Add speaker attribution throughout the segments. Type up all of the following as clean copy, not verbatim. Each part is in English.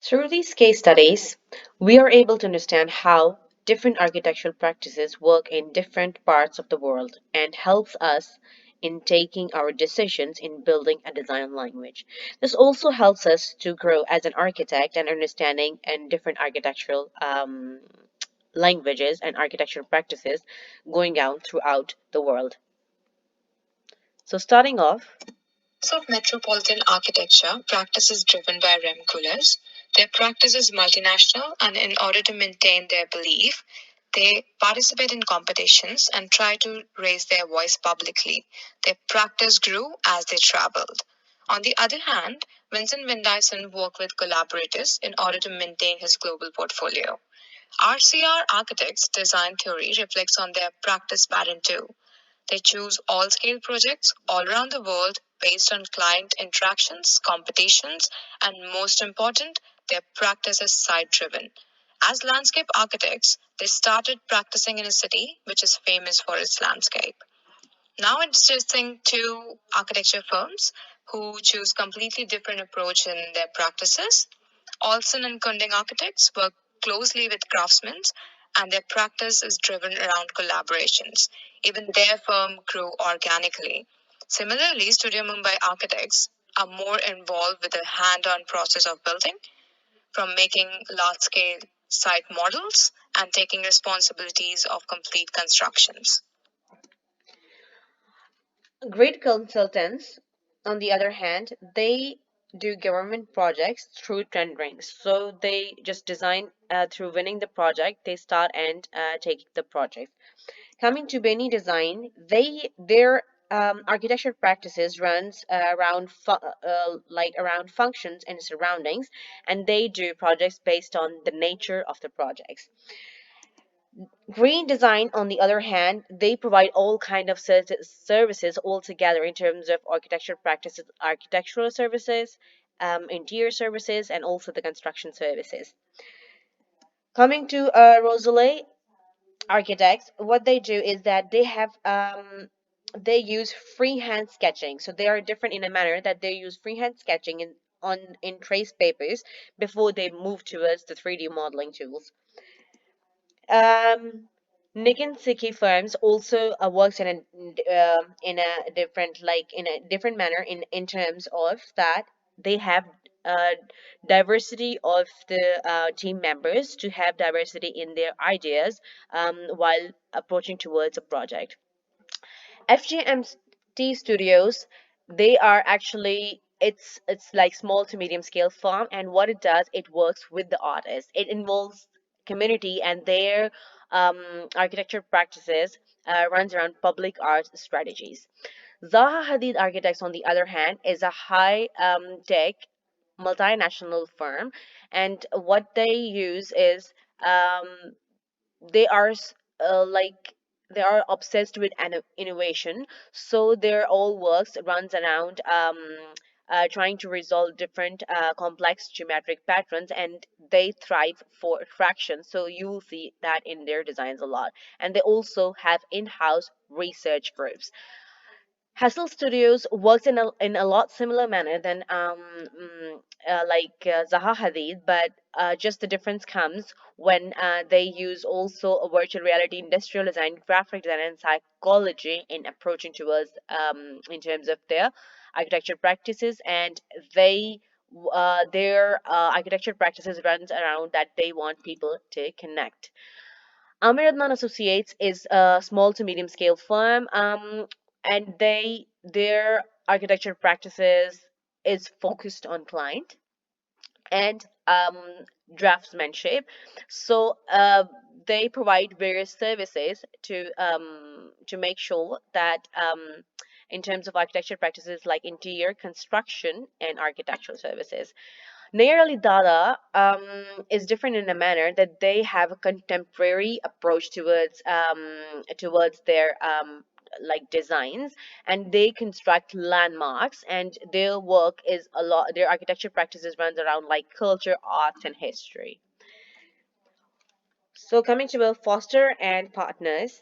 Speaker 1: Through these case studies, we are able to understand how different architectural practices work in different parts of the world and helps us in taking our decisions in building a design language. This also helps us to grow as an architect and understanding and different architectural languages and architectural practices going out throughout the world. So starting off,
Speaker 2: Of metropolitan architecture, practice is driven by Rem Koolhaas. Their practice is multinational, and in order to maintain their belief, they participate in competitions and try to raise their voice publicly. Their practice grew as they traveled. On the other hand, Vincent van Dyson worked with collaborators in order to maintain his global portfolio. RCR Architects' design theory reflects on their practice pattern too. They choose all scale projects all around the world based on client interactions, competitions, and most important, their practice is site driven. As landscape architects, they started practicing in a city which is famous for its landscape. Now introducing two architecture firms who choose completely different approach in their practices. Olson and Kunding architects work closely with craftsmen and their practice is driven around collaborations. Even their firm grew organically. Similarly, Studio Mumbai architects are more involved with the hand-on process of building, from making large-scale site models and taking responsibilities of complete constructions.
Speaker 1: great consultants, on the other hand, they do government projects through tendering. So they just design through winning the project, they start and take the project. Coming to Benny Design, their architecture practices runs around around functions and surroundings, and they do projects based on the nature of the projects. Green Design, on the other hand, they provide all kind of services altogether in terms of architecture practices, architectural services, interior services, and also the construction services. Coming to Rosalie Architects, what they do is that they use freehand sketching. So they are different in a manner that they use freehand sketching in trace papers before they move towards the 3D modeling tools. Nick and Siki firms also works in a different in a different manner in terms of that they have uh, diversity of the team members to have diversity in their ideas while approaching towards a project. FGMT Studios, they are actually it's like small to medium scale firm, and what it does, it works with the artists. It involves community, and their architecture practices runs around public art strategies. Zaha Hadid Architects, on the other hand, is a high tech multinational firm, and what they use is they are they are obsessed with innovation, so their all works runs around trying to resolve different complex geometric patterns, and they thrive for attraction, so you will see that in their designs a lot. And they also have in-house research groups. Hassel Studios works in a lot similar manner than Zaha Hadid, but just the difference comes when they use also a virtual reality, industrial design, graphic design, and psychology in approaching towards in terms of their architecture practices, and their architecture practices runs around that they want people to connect. Amir Adnan Associates is a small to medium scale firm, and their architecture practices is focused on client and draftsmanship. So they provide various services to make sure that in terms of architecture practices like interior construction and architectural services. Nearly Dada is different in a manner that they have a contemporary approach towards their designs, and they construct landmarks, and their work is a lot. Their architecture practices runs around like culture, arts, and history. So coming to Will Foster and Partners,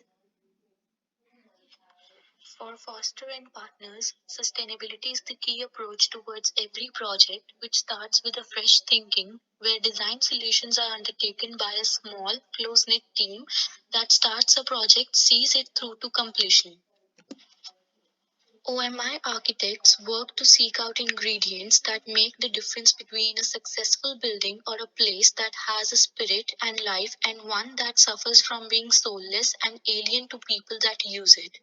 Speaker 2: For Foster and partners, sustainability is the key approach towards every project, which starts with a fresh thinking, where design solutions are undertaken by a small, close knit team that starts a project, sees it through to completion. OMI architects work to seek out ingredients that make the difference between a successful building or a place that has a spirit and life and one that suffers from being soulless and alien to people that use it.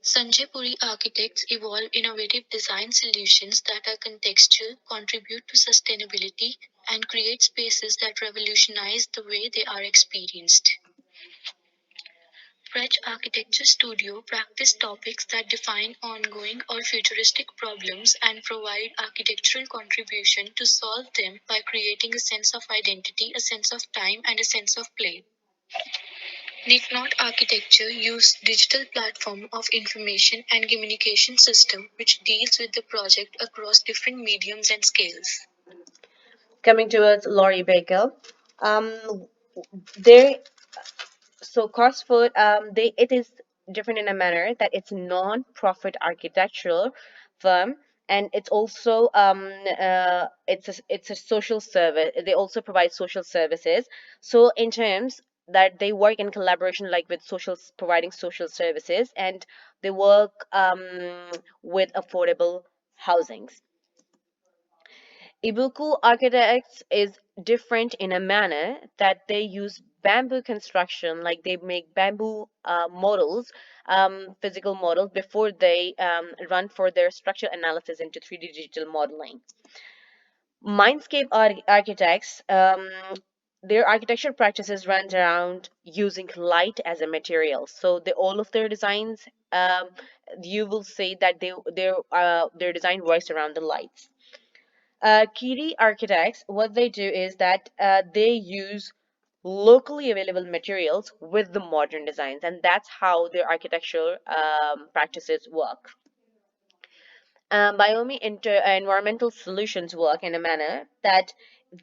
Speaker 2: Sanjay Puri architects evolve innovative design solutions that are contextual, contribute to sustainability, and create spaces that revolutionize the way they are experienced. French Architecture Studio practice topics that define ongoing or futuristic problems and provide architectural contribution to solve them by creating a sense of identity, a sense of time, and a sense of play. Knot Architecture use digital platform of information and communication system which deals with the project across different mediums and scales.
Speaker 1: Coming towards Laurie Baker, um, there so Cosford, it is different in a manner that it's a non-profit architectural firm, and it's also it's a social service. They also provide social services. So in terms that they work in collaboration, like with providing social services, and they work with affordable housings. Ibuku Architects is different in a manner that they use bamboo construction, like they make bamboo models, physical models, before they run for their structural analysis into 3D digital modeling. Mindscape Architects, their architecture practices runs around using light as a material. So all of their designs, you will see that their design works around the lights. Kiri Architects, what they do is that they use locally available materials with the modern designs, and that's how their architectural practices work. Environmental solutions work in a manner that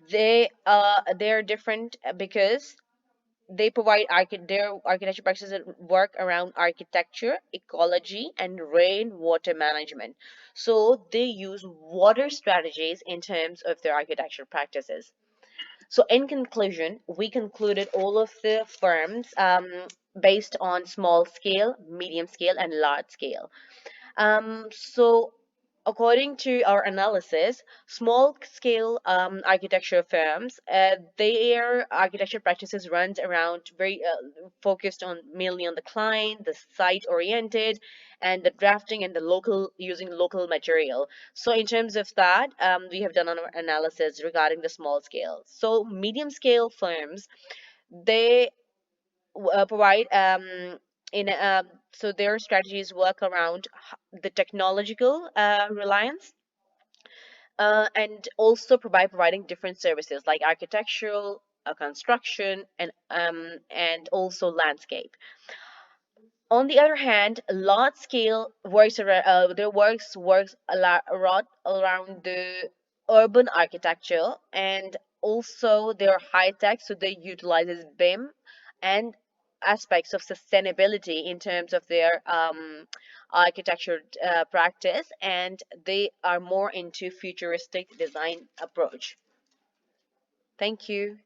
Speaker 1: they're different because they provide their architecture practices that work around architecture, ecology, and rainwater management. So they use water strategies in terms of their architecture practices. So in conclusion, we concluded all of the firms based on small scale, medium scale, and large scale. So according to our analysis, small scale architecture firms, their architecture practices runs around very focused on mainly on the client, the site oriented, and the drafting and the local using local material. So in terms of that, we have done an analysis regarding the small scale. So medium scale firms, they provide in so their strategies work around the technological reliance, and also providing different services like architectural, construction, and also landscape. On the other hand, large scale works their works a lot around the urban architecture, and also they're high tech, so they utilizes BIM and aspects of sustainability in terms of their architecture practice, and they are more into futuristic design approach. Thank you.